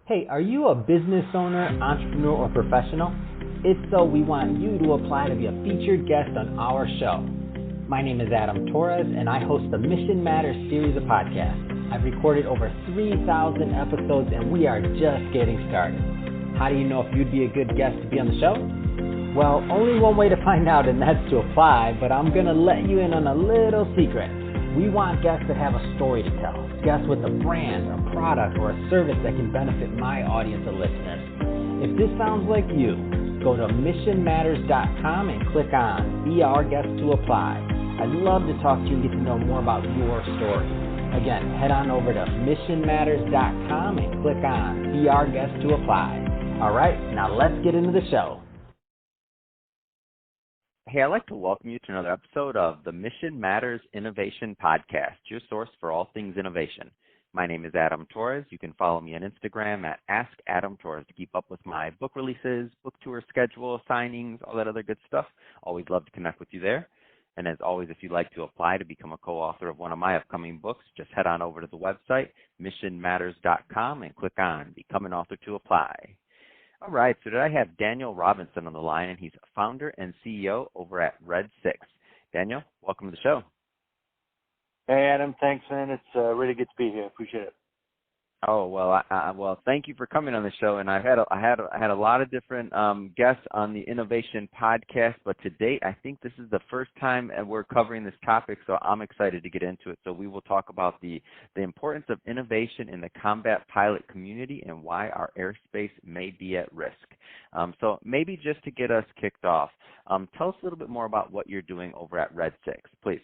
Hey, are you a business owner, entrepreneur, or professional? If so, we want you to apply to be a featured guest on our show. My name is Adam Torres, and I host the Mission Matters series of podcasts. I've recorded over 3,000 episodes, and we are just getting started. How do you know if you'd be a good guest to be on the show? Well, only one way to find out, and that's to apply, but I'm going to let you in on a little secret. We want guests that have a story to tell, guests with a brand, a product, or a service that can benefit my audience of listeners. If this sounds like you, go to missionmatters.com and click on Be Our Guest to apply. I'd love to talk to you and get to know more about your story. Again, head on over to missionmatters.com and click on Be Our Guest to apply. All right, now let's get into the show. Hey, I'd like to welcome you to another episode of the Mission Matters Innovation Podcast, your source for all things innovation. My name is Adam Torres. You can follow me on Instagram at AskAdamTorres to keep up with my book releases, book tour schedule, signings, all that other good stuff. Always love to connect with you there. And as always, if you'd like to apply to become a co-author of one of my upcoming books, just head on over to the website, missionmatters.com, and click on Become an Author to apply. All right, so today I have Daniel Robinson on the line, and he's founder and CEO over at Red 6. Daniel, welcome to the show. Hey, Adam. Thanks, man. It's really good to be here. Appreciate it. Oh, well, well, thank you for coming on the show. And I had a lot of different guests on the Innovation Podcast, but to date, I think this is the first time we're covering this topic, so I'm excited to get into it. So we will talk about the importance of innovation in the combat pilot community and why our airspace may be at risk. So maybe just to get us kicked off, tell us a little bit more about what you're doing over at Red 6, please.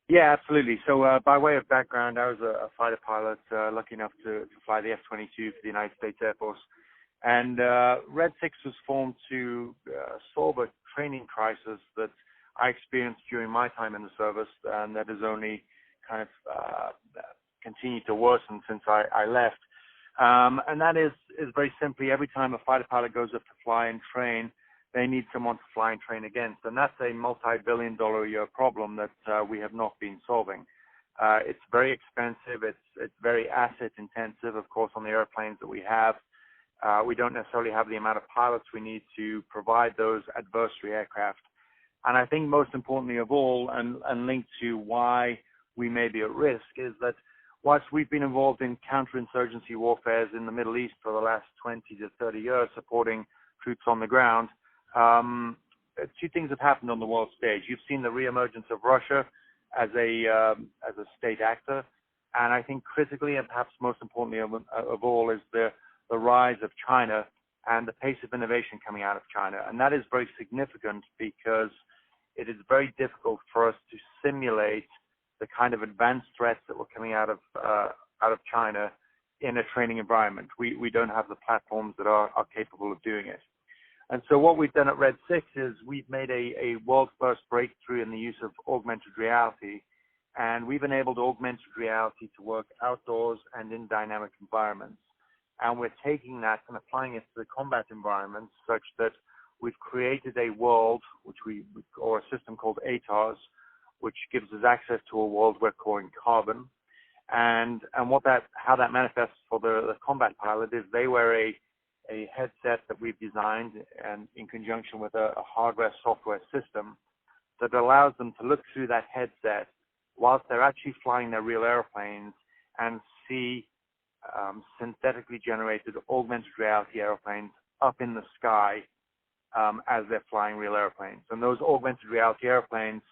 Yeah, absolutely. So by way of background, I was a fighter pilot, lucky enough to fly the F-22 for the United States Air Force. And Red 6 was formed to solve a training crisis that I experienced during my time in the service, and that has only kind of continued to worsen since I left. And that is very simply, every time a fighter pilot goes up to fly and train, they need someone to fly and train against. And that's a multi-billion-dollar-a-year problem that we have not been solving. It's very expensive. It's very asset-intensive, of course, on the airplanes that we have. We don't necessarily have the amount of pilots we need to provide those adversary aircraft. And I think most importantly of all, and linked to why we may be at risk, is that whilst we've been involved in counterinsurgency warfare in the Middle East for the last 20 to 30 years, supporting troops on the ground, two things have happened on the world stage. You've seen the reemergence of Russia as a state actor, and I think critically and perhaps most importantly of all is the rise of China and the pace of innovation coming out of China. And that is very significant because it is very difficult for us to simulate the kind of advanced threats that were coming out of China in a training environment. We don't have the platforms that are capable of doing it. And so what we've done at Red 6 is we've made a world-first breakthrough in the use of augmented reality, and we've enabled augmented reality to work outdoors and in dynamic environments. And we're taking that and applying it to the combat environments such that we've created a world, or a system called ATARS, which gives us access to a world we're calling carbon. And how that manifests for the combat pilot is they wear a headset that we've designed and in conjunction with a hardware-software system that allows them to look through that headset whilst they're actually flying their real airplanes and see synthetically generated augmented reality airplanes up in the sky as they're flying real airplanes. And those augmented reality airplanes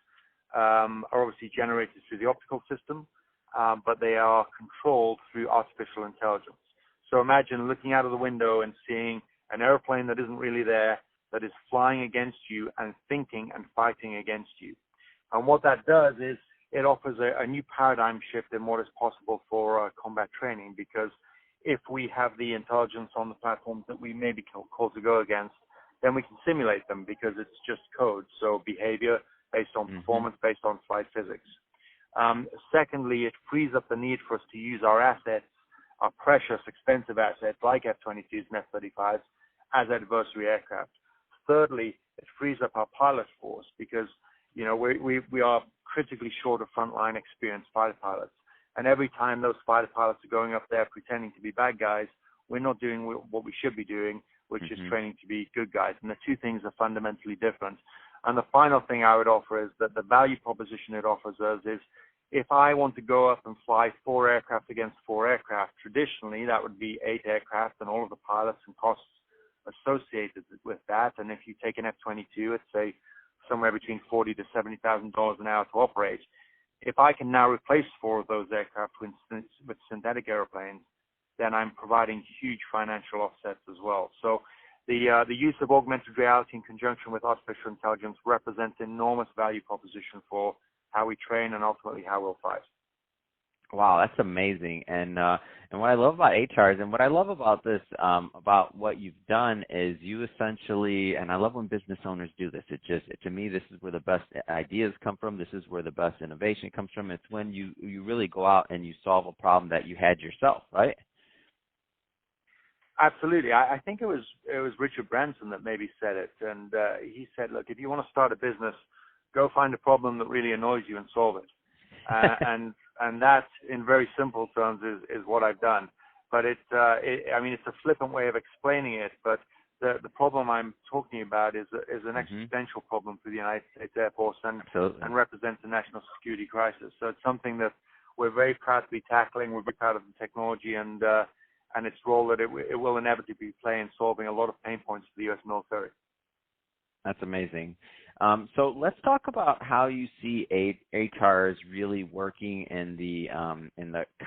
are obviously generated through the optical system, but they are controlled through artificial intelligence. So imagine looking out of the window and seeing an airplane that isn't really there, that is flying against you and thinking and fighting against you. And what that does is it offers a new paradigm shift in what is possible for combat training, because if we have the intelligence on the platforms that we may be called to go against, then we can simulate them because it's just code. So behavior based on performance, based on flight physics. Secondly, it frees up the need for us to use our assets, our precious, expensive assets like F-22s and F-35s as adversary aircraft. Thirdly, it frees up our pilot force because, we are critically short of frontline experienced fighter pilots. And every time those fighter pilots are going up there pretending to be bad guys, we're not doing what we should be doing, which is training to be good guys. And the two things are fundamentally different. And the final thing I would offer is that the value proposition it offers us is, if I want to go up and fly 4 aircraft against 4 aircraft, traditionally that would be 8 aircraft and all of the pilots and costs associated with that. And if you take an F-22, it's say somewhere between $40,000 to $70,000 an hour to operate. If I can now replace 4 of those aircraft with synthetic airplanes, then I'm providing huge financial offsets as well. So the use of augmented reality in conjunction with artificial intelligence represents enormous value proposition for how we train and ultimately how we'll fight. Wow, that's amazing. And what I love about HRs and what I love about this, about what you've done is you essentially, and I love when business owners do this. To me, this is where the best ideas come from. This is where the best innovation comes from. It's when you really go out and you solve a problem that you had yourself, right? Absolutely. I think it was Richard Branson that maybe said it. And he said, look, if you want to start a business, go find a problem that really annoys you and solve it. And that, in very simple terms, is what I've done. But it's a flippant way of explaining it. But the problem I'm talking about is an existential problem for the United States Air Force and represents a national security crisis. So it's something that we're very proud to be tackling. We're very proud of the technology and its role that it will inevitably play in solving a lot of pain points for the U.S. military. That's amazing. So let's talk about how you see HRs really working in the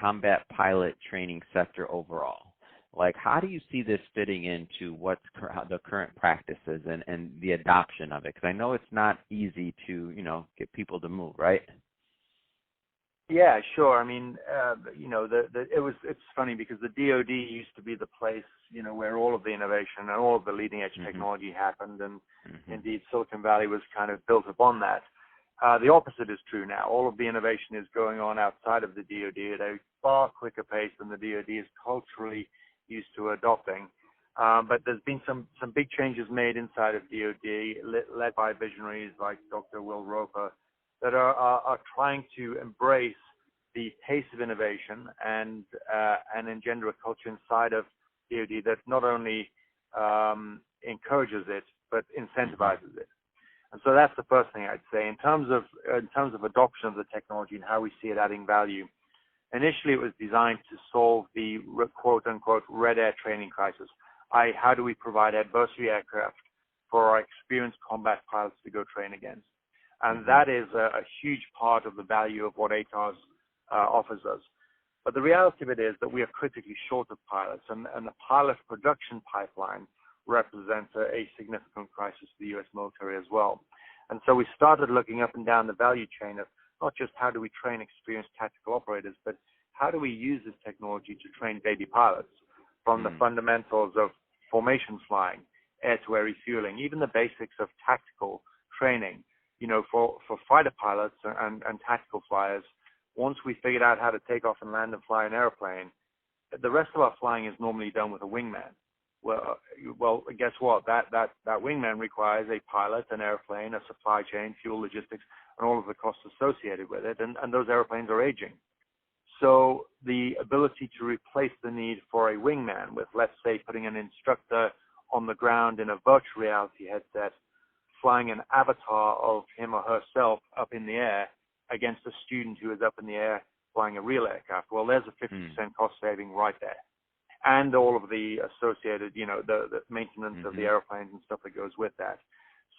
combat pilot training sector overall. Like, how do you see this fitting into what's the current practices and the adoption of it? Because I know it's not easy to get people to move, right? Yeah, sure. I mean, it's funny because the DoD used to be the place, where all of the innovation and all of the leading edge technology happened, and indeed Silicon Valley was kind of built upon that. The opposite is true now. All of the innovation is going on outside of the DoD at a far quicker pace than the DoD is culturally used to adopting. But there's been some big changes made inside of DoD, led by visionaries like Dr. Will Roper, that are trying to embrace the pace of innovation and engender a culture inside of DoD that not only encourages it but incentivizes it. And so that's the first thing I'd say in terms of adoption of the technology and how we see it adding value. Initially, it was designed to solve the quote unquote red air training crisis. How do we provide adversary aircraft for our experienced combat pilots to go train against? And that is a huge part of the value of what ATARS offers us. But the reality of it is that we are critically short of pilots, and the pilot production pipeline represents a significant crisis for the U.S. military as well. And so we started looking up and down the value chain of not just how do we train experienced tactical operators, but how do we use this technology to train baby pilots, from the fundamentals of formation flying, air-to-air refueling, even the basics of tactical training. For fighter pilots and tactical flyers, once we figured out how to take off and land and fly an airplane, the rest of our flying is normally done with a wingman. Well, guess what? That wingman requires a pilot, an airplane, a supply chain, fuel logistics, and all of the costs associated with it, and those airplanes are aging. So the ability to replace the need for a wingman with, let's say, putting an instructor on the ground in a virtual reality headset, flying an avatar of him or herself up in the air against a student who is up in the air flying a real aircraft. Well, there's a 50% cost saving right there. And all of the associated, the maintenance of the airplanes and stuff that goes with that.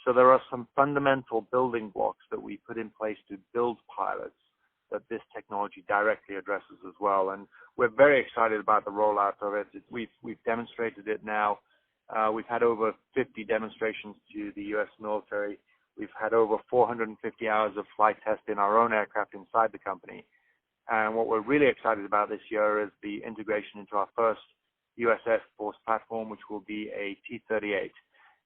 So there are some fundamental building blocks that we put in place to build pilots that this technology directly addresses as well. And we're very excited about the rollout of it. We've demonstrated it now. We've had over 50 demonstrations to the U.S. military. We've had over 450 hours of flight test in our own aircraft inside the company. And what we're really excited about this year is the integration into our first U.S. Air Force platform, which will be a T-38.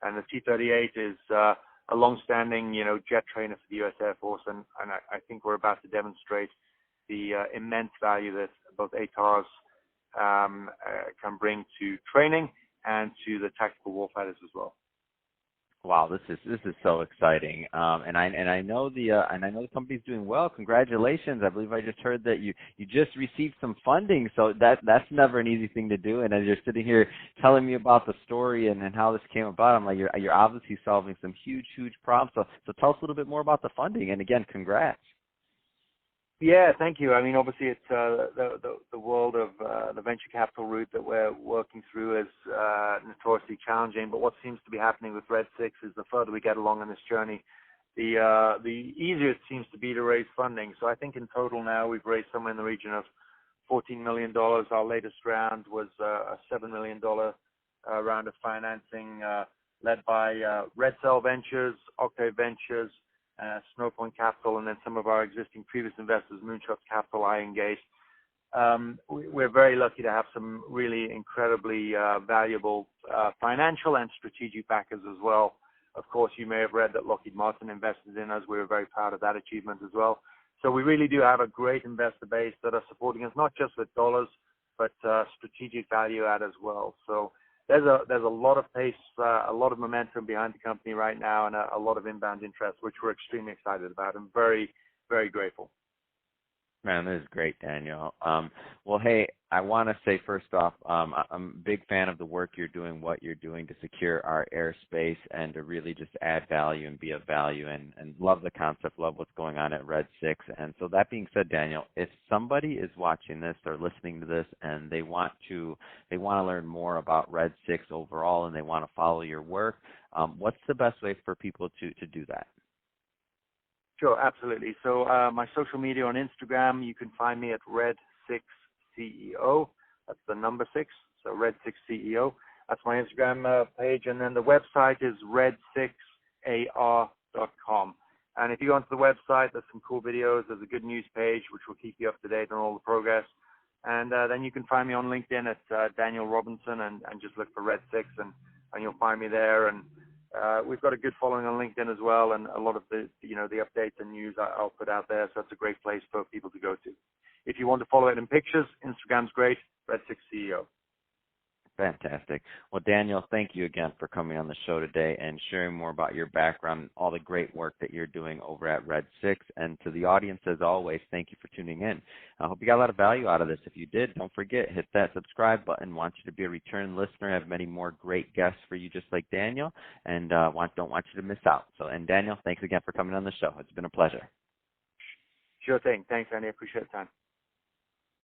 And the T-38 is a long-standing, jet trainer for the U.S. Air Force, and I think we're about to demonstrate the immense value that both ATARs can bring to training and to the tactical warfighters as well. Wow, this is so exciting, and I know the company's doing well. Congratulations! I believe I just heard that you just received some funding, so that's never an easy thing to do. And as you're sitting here telling me about the story and how this came about, I'm like, you're obviously solving some huge problems. So tell us a little bit more about the funding, and again, congrats. Yeah, thank you. I mean, obviously, it's the world of the venture capital route that we're working through is notoriously challenging. But what seems to be happening with Red 6 is the further we get along in this journey, the easier it seems to be to raise funding. So I think in total now we've raised somewhere in the region of $14 million. Our latest round was a $7 million round of financing led by Red Cell Ventures, Octave Ventures, Snowpoint Capital, and then some of our existing previous investors, Moonshots Capital, I engaged. We're very lucky to have some really incredibly valuable financial and strategic backers as well. Of course, you may have read that Lockheed Martin invested in us. We were very proud of that achievement as well. So we really do have a great investor base that are supporting us, not just with dollars, but strategic value add as well. So there's a lot of pace, a lot of momentum behind the company right now, and a lot of inbound interest, which we're extremely excited about and very, very grateful. Man, this is great, Daniel. Well, hey, I want to say first off, I'm a big fan of the work you're doing, what you're doing to secure our airspace and to really just add value and be of value, and love the concept, love what's going on at Red 6. And so that being said, Daniel, if somebody is watching this or listening to this and they want to learn more about Red 6 overall and they want to follow your work, what's the best way for people to do that? Sure, absolutely. So my social media on Instagram, you can find me at Red6CEO. That's the number 6, so Red6CEO. That's my Instagram page. And then the website is red6ar.com. And if you go onto the website, there's some cool videos. There's a good news page, which will keep you up to date on all the progress. And then you can find me on LinkedIn at Daniel Robinson and just look for Red6 and you'll find me there. And we've got a good following on LinkedIn as well, and a lot of the updates and news I'll put out there. So it's a great place for people to go to. If you want to follow it in pictures, Instagram's great, Red6CEO. Fantastic. Well, Daniel, thank you again for coming on the show today and sharing more about your background and all the great work that you're doing over at Red 6. And to the audience, as always, thank you for tuning in. I hope you got a lot of value out of this. If you did, don't forget, hit that subscribe button. Want you to be a return listener. I have many more great guests for you, just like Daniel, and don't want you to miss out. So, and Daniel, thanks again for coming on the show. It's been a pleasure. Sure thing. Thanks, Andy. I appreciate the time.